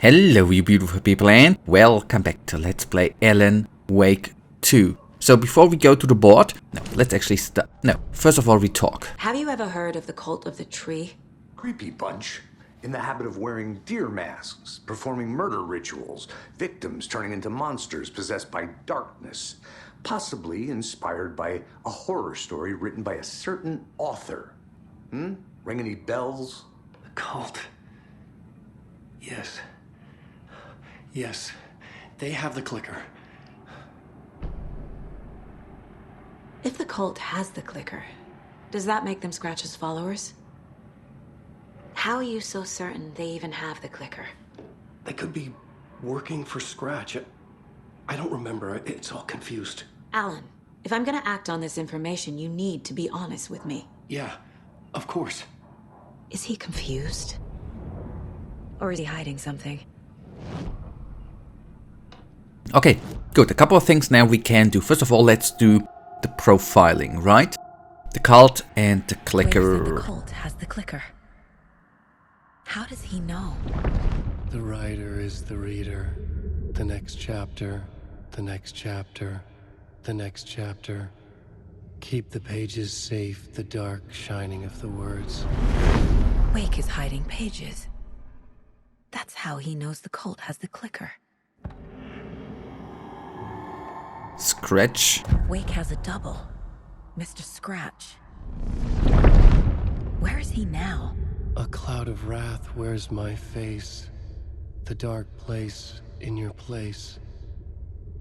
Hello you beautiful people and welcome back to Let's Play Alan Wake 2. So before we go to the board, let's actually start. First of all we talk. Have you ever heard of the cult of the tree? Creepy bunch. In the habit of wearing deer masks, performing murder rituals, victims turning into monsters possessed by darkness, possibly inspired by a horror story written by a certain author. Ring any bells? The cult. Yes, they have the clicker. If the cult has the clicker, does that make them Scratch's followers? How are you so certain they even have the clicker? They could be working for Scratch. I don't remember. It's all confused. Alan, if I'm gonna act on this information, you need to be honest with me. Yeah, of course. Is he confused? Or is he hiding something? Okay, good. A couple of things now we can do. First of all, let's do the profiling, right? The cult and the clicker. Wait, the cult has the clicker. How does he know? The writer is the reader. The next chapter, the next chapter, the next chapter. Keep the pages safe, the dark shining of the words. Wake is hiding pages. That's how he knows the cult has the clicker. Scratch. Wake has a double. Mr. Scratch. Where is he now? A cloud of wrath wears my face. The dark place in your place.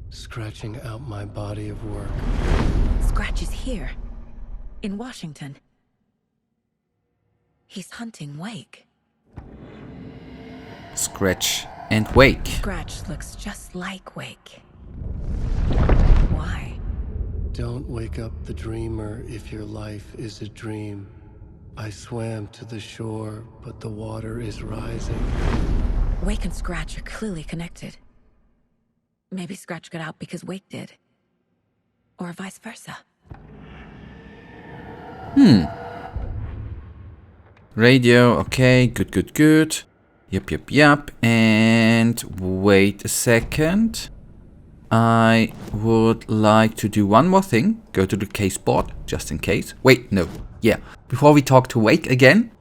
Scratching out my body of work. Scratch is here. In Washington. He's hunting Wake. Scratch and Wake. Scratch looks just like Wake. Why? Don't wake up the dreamer if your life is a dream. I swam to the shore, but the water is rising. Wake and Scratch are clearly connected. Maybe Scratch got out because Wake did. Or vice versa. Radio, okay, good. Yep. And wait a second. I would like to do one more thing. Go to the case board, just in case. Wait, no. Yeah. Before we talk to Wake again,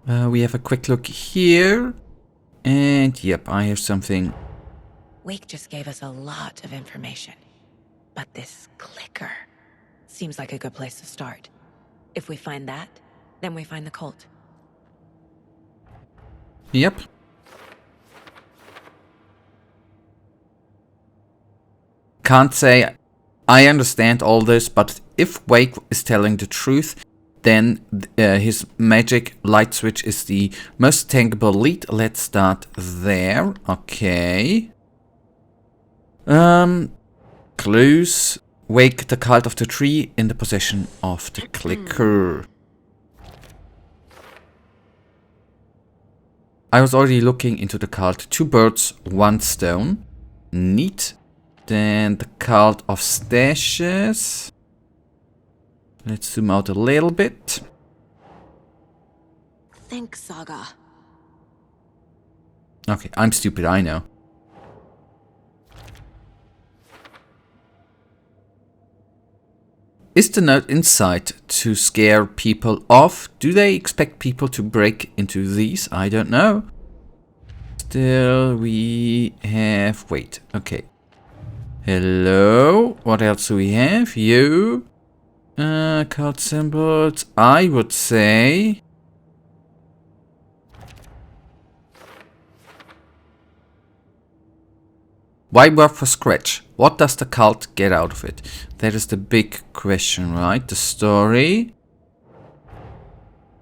we have a quick look here. And yep, I have something. Wake just gave us a lot of information. But this clicker seems like a good place to start. If we find that, then we find the cult. Yep. Can't say I understand all this, but if Wake is telling the truth, then his magic light switch is the most tangible lead. Let's start there. Okay. Clues. Wake the cult of the tree in the possession of the clicker. I was already looking into the cult. 2 birds, 1 stone. Neat. Then the cult of stashes. Let's zoom out a little bit. Think, Saga. Okay, I'm stupid, I know. Is the note inside to scare people off? Do they expect people to break into these? I don't know. Still, we have... Wait, okay. Hello? What else do we have? You? Card symbols. I would say... Why work for Scratch? What does the cult get out of it? That is the big question, right? The story.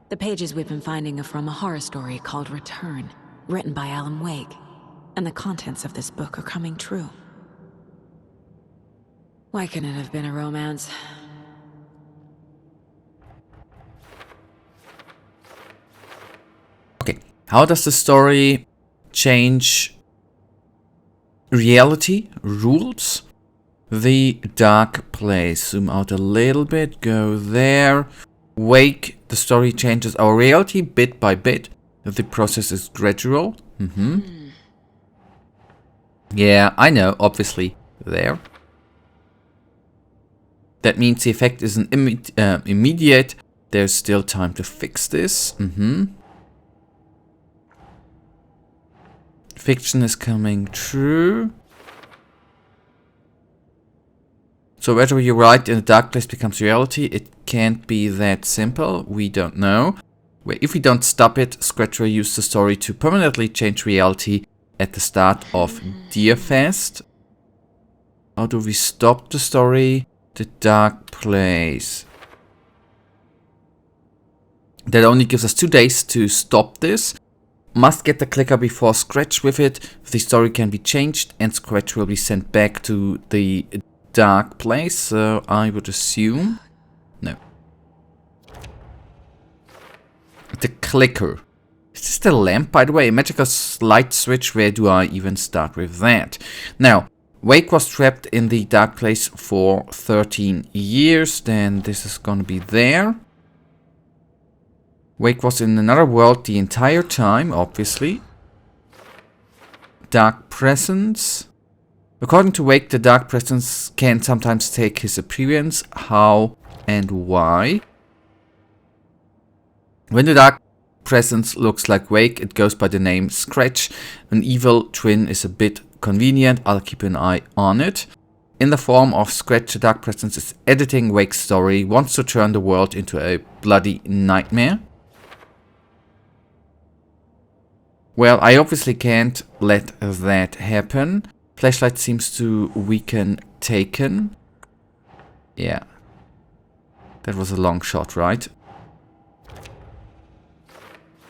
The pages we've been finding are from a horror story called Return, written by Alan Wake. And the contents of this book are coming true. Why couldn't it have been a romance? Okay, how does the story change reality rules? The dark place. Zoom out a little bit. Go there. Wake. The story changes our reality bit by bit. The process is gradual. Yeah, I know, obviously. There. That means the effect isn't immediate. There's still time to fix this. Fiction is coming true. So whether you write in a dark place becomes reality, it can't be that simple. We don't know. If we don't stop it, Scratch will use the story to permanently change reality at the start of Deerfest. How do we stop the story? The dark place. That only gives us 2 days to stop this. Must get the clicker before Scratch with it. The story can be changed and Scratch will be sent back to the dark place. So I would assume... No. The clicker. Is this the lamp, by the way? A magical light switch. Where do I even start with that? Now, Wake was trapped in the dark place for 13 years. Then this is gonna be there. Wake was in another world the entire time, obviously. Dark presence. According to Wake, the dark presence can sometimes take his appearance. How and why? When the dark presence looks like Wake, it goes by the name Scratch. An evil twin is a bit convenient. I'll keep an eye on it. In the form of Scratch, the dark presence is editing Wake's story, wants to turn the world into a bloody nightmare. Well, I obviously can't let that happen. Flashlight seems to weaken Taken. Yeah. That was a long shot, right?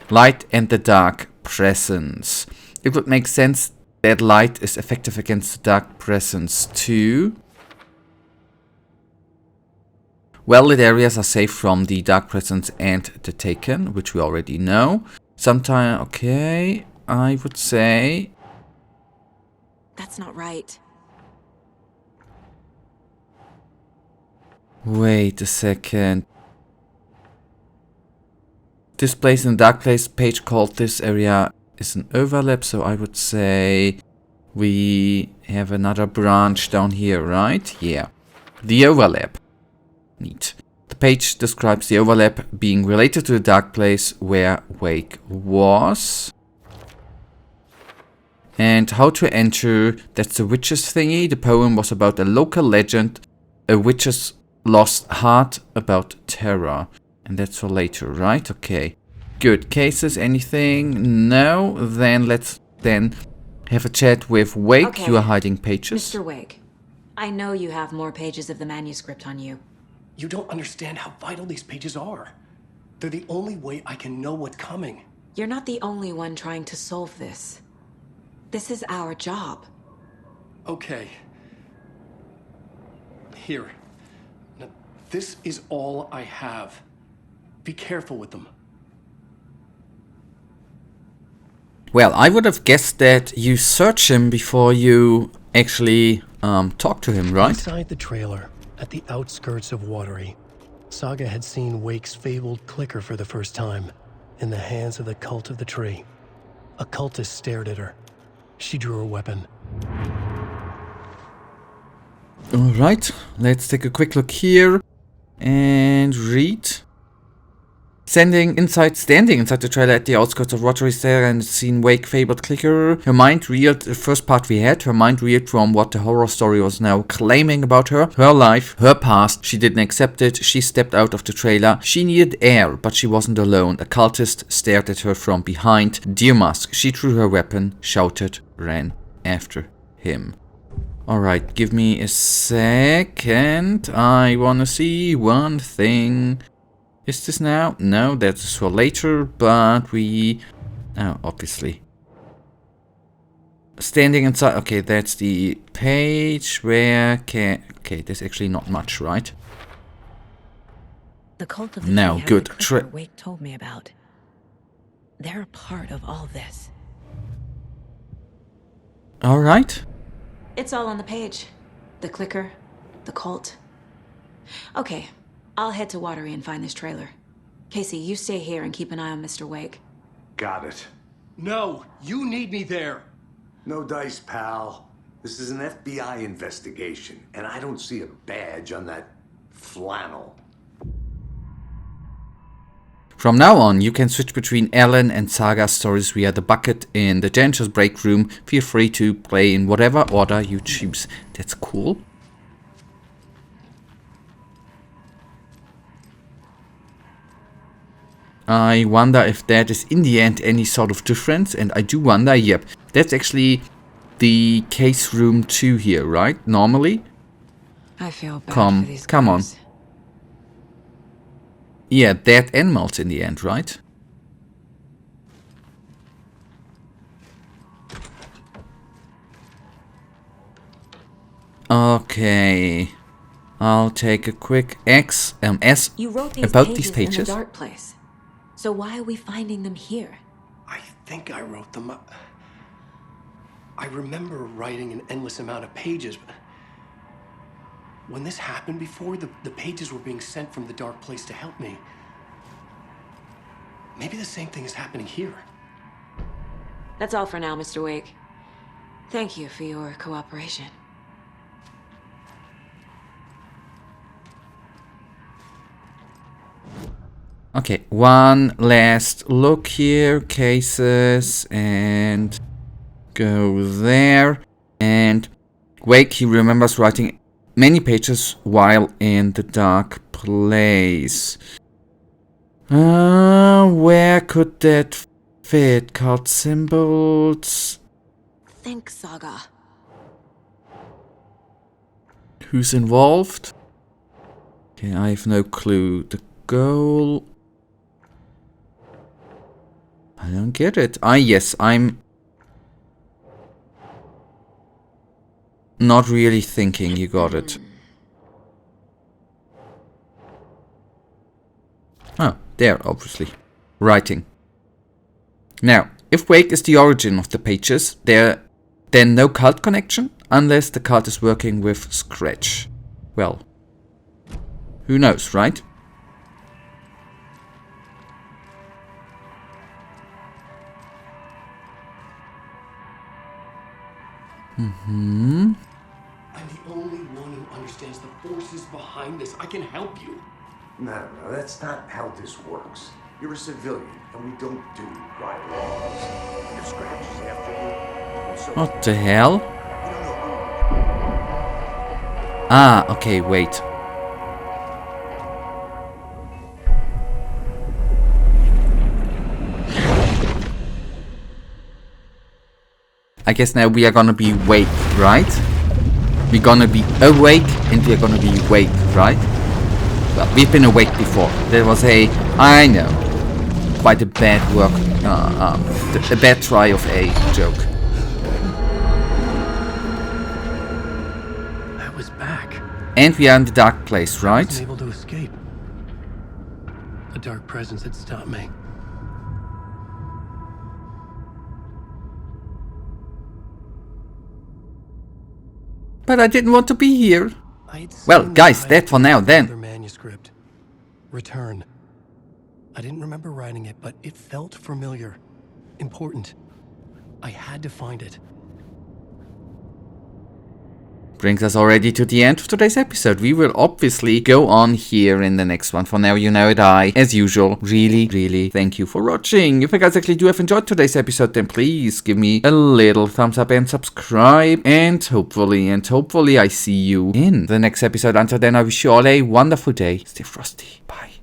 Light and the dark presence. It would make sense that light is effective against the dark presence too. Well-lit areas are safe from the dark presence and the Taken, which we already know. Sometime, okay, I would say... That's not right. Wait a second. This place in the dark place page called this area is an overlap, so I would say we have another branch down here, right? Yeah. The overlap. Neat. The page describes the overlap being related to the dark place where Wake was. And how to enter, that's the witch's thingy. The poem was about a local legend, a witch's lost heart about terror. And that's for later, right? Okay. Good. Cases, anything? No? Then let's have a chat with Wake. Okay. You are hiding pages. Mr. Wake, I know you have more pages of the manuscript on you. You don't understand how vital these pages are. They're the only way I can know what's coming. You're not the only one trying to solve this. This is our job. Okay. Here. Now, this is all I have. Be careful with them. Well, I would have guessed that you search him before you actually talk to him, right? Inside the trailer, at the outskirts of Watery, Saga had seen Wake's fabled clicker for the first time, in the hands of the Cult of the Tree. A cultist stared at her. She drew her weapon. Alright, let's take a quick look here and read. Standing inside the trailer at the outskirts of Watery, Saga and seen Wake fabled clicker. Her mind reeled, the first part we had, her mind reeled from what the horror story was now claiming about her. Her life, her past, she didn't accept it, she stepped out of the trailer. She needed air, but she wasn't alone. A cultist stared at her from behind. Deer mask, she drew her weapon, shouted, ran after him. Alright, give me a second. I wanna see one thing. Is this now? No, that's for later, but we... Oh, obviously. Standing inside... Okay, that's the page where... Okay, there's actually not much, right? The Cult of the No, Tree good. has the clicker Wake told me about. They're a part of all this. Alright. It's all on the page. The clicker, the cult. Okay, I'll head to Watery and find this trailer. Casey, you stay here and keep an eye on Mr. Wake. Got it. No, you need me there. No dice, pal. This is an FBI investigation, and I don't see a badge on that flannel. From now on, you can switch between Alan and Saga stories via the bucket in the Dangerous Break Room. Feel free to play in whatever order you choose. That's cool. I wonder if that is in the end any sort of difference, and I do wonder, yep, that's actually the case room 2 here, right? Normally? I feel bad for these Come on. guys. Yeah, dead animals in the end, right? Okay. I'll take a quick S You wrote these about pages these pages. in a dark place. So why are we finding them here? I think I wrote them up. I remember writing an endless amount of pages, but when this happened before, the pages were being sent from the dark place to help me. Maybe the same thing is happening here. That's all for now, Mr. Wake. Thank you for your cooperation. Okay, one last look here. Cases, and go there. And Wake, he remembers writing many pages while in the dark place. Where could that fit? Card symbols. Think, Saga. Who's involved? Okay, I have no clue. The goal. I don't get it. Yes, I'm not really thinking. You got it. Oh, there, obviously. Writing. Now, if Wake is the origin of the pages, then no cult connection, unless the cult is working with Scratch. Well, who knows, right? I'm the only one who understands the forces behind this. I can help you. No, that's not how this works. You're a civilian, and we don't do right laws. And if Scratch is after you, and so What the hell? we don't know who. Ah, okay, wait. I guess now we are gonna be wake, right? We're gonna be awake and we're gonna be wake, right? Well, we've been awake before. There was I know, quite a bad work, a bad try of a joke. I was back. And we are in the dark place, I right? wasn't able to escape. A dark presence had stopped me. But I didn't want to be here. I'd Well, seen guys, the that for now, title of then. the manuscript. Return. I didn't remember writing it, but it felt familiar. Important. I had to find it. Brings us already to the end of today's episode. We will obviously go on here in the next one. For now, you know it. As usual, really thank you for watching. If you guys actually do have enjoyed today's episode, then please give me a little thumbs up and subscribe. And hopefully I see you in the next episode. Until then, I wish you all a wonderful day. Stay frosty. Bye.